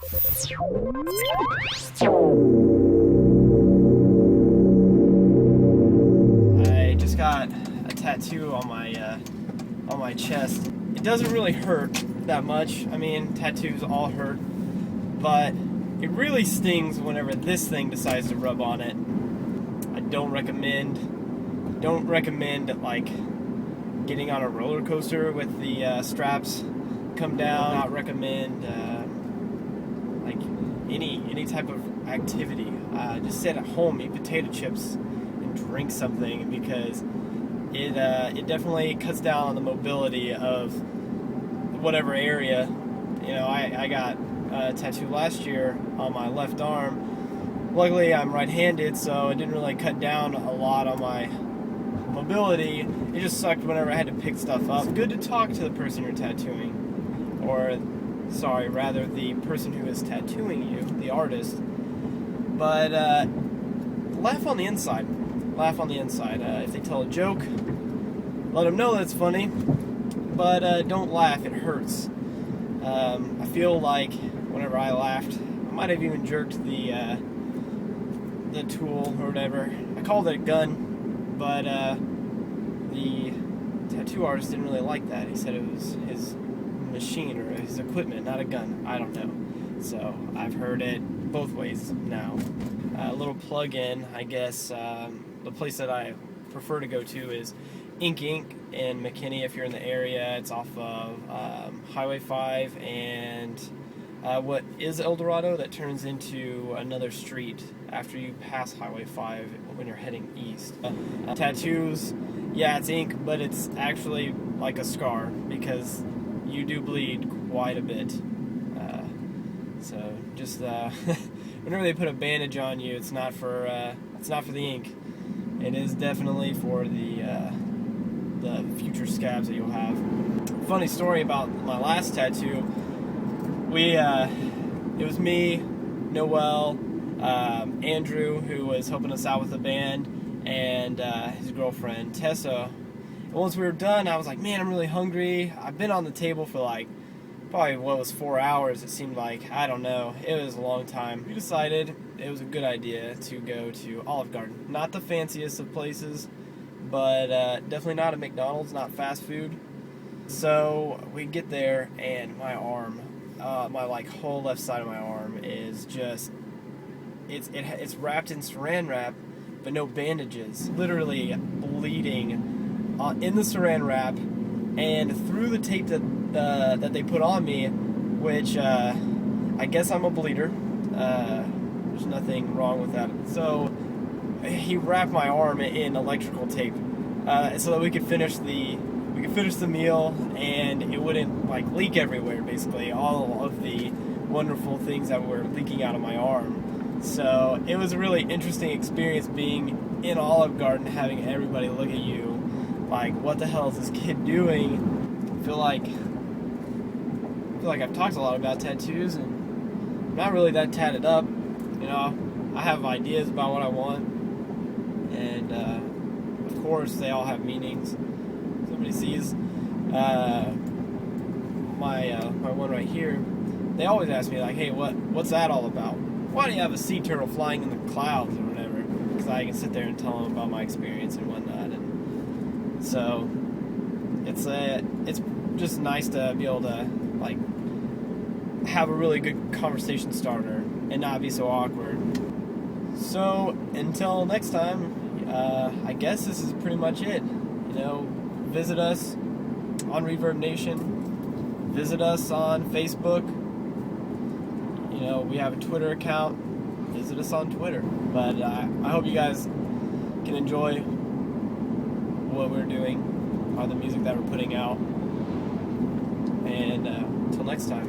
I just got a tattoo on my chest. It doesn't really hurt that much. I mean, tattoos all hurt, but it really stings whenever this thing decides to rub on it. I don't recommend like getting on a roller coaster with the straps come down. Not recommend like any type of activity. Just sit at home, eat potato chips, and drink something, because it definitely cuts down on the mobility of whatever area. You know, I got a tattoo last year on my left arm. Luckily, I'm right-handed, so it didn't really cut down a lot on my mobility. It just sucked whenever I had to pick stuff up. It's good to talk to the person you're tattooing, or rather the person who is tattooing you, the artist. But laugh on the inside. Laugh on the inside. If they tell a joke, let them know that it's funny, but don't laugh. It hurts. I feel like whenever I laughed, I might have even jerked the tool or whatever. I called it a gun, but the tattoo artist didn't really like that. He said it was his machine or his equipment, not a gun. I don't know. So I've heard it both ways now. A little plug-in, I guess. The place that I prefer to go to is Ink in McKinney. If you're in the area, it's off of Highway 5 and what is El Dorado that turns into another street after you pass Highway 5 when you're heading east. Tattoos, yeah, it's ink, but it's actually like a scar, because you do bleed quite a bit. So just whenever they put a bandage on you, it's not for the ink. It is definitely for the future scabs that you'll have. Funny story about my last tattoo. It was me, Noel, Andrew, who was helping us out with the band, and his girlfriend Tessa. And once we were done, I was like, man, I'm really hungry. I've been on the table for like probably 4 hours. It seemed like, I don't know. It was a long time. We decided it was a good idea to go to Olive Garden. Not the fanciest of places, but definitely not a McDonald's, not fast food. So we get there, and my arm, my like whole left side of my arm is just, it's wrapped in saran wrap, but no bandages. Literally bleeding in the saran wrap and through the tape that they put on me, which I guess I'm a bleeder. There's nothing wrong with that. So he wrapped my arm in electrical tape so that we could finish the meal and it wouldn't like leak everywhere. Basically, all of the wonderful things that were leaking out of my arm. So it was a really interesting experience being in Olive Garden, having everybody look at you like, what the hell is this kid doing? I feel like I've talked a lot about tattoos, and I'm not really that tatted up. You know, I have ideas about what I want, and of course they all have meanings. Somebody sees my one right here, they always ask me like, hey, what's that all about? Why do you have a sea turtle flying in the clouds or whatever? Because I can sit there and tell them about my experience and whatnot. And so it's just nice to be able to like have a really good conversation starter and not be so awkward. So until next time, I guess this is pretty much it. You know, visit us on Reverb Nation. Visit us on Facebook. You know, we have a Twitter account. Visit us on Twitter. But I hope you guys can enjoy what we're doing, or the music that we're putting out. And until next time.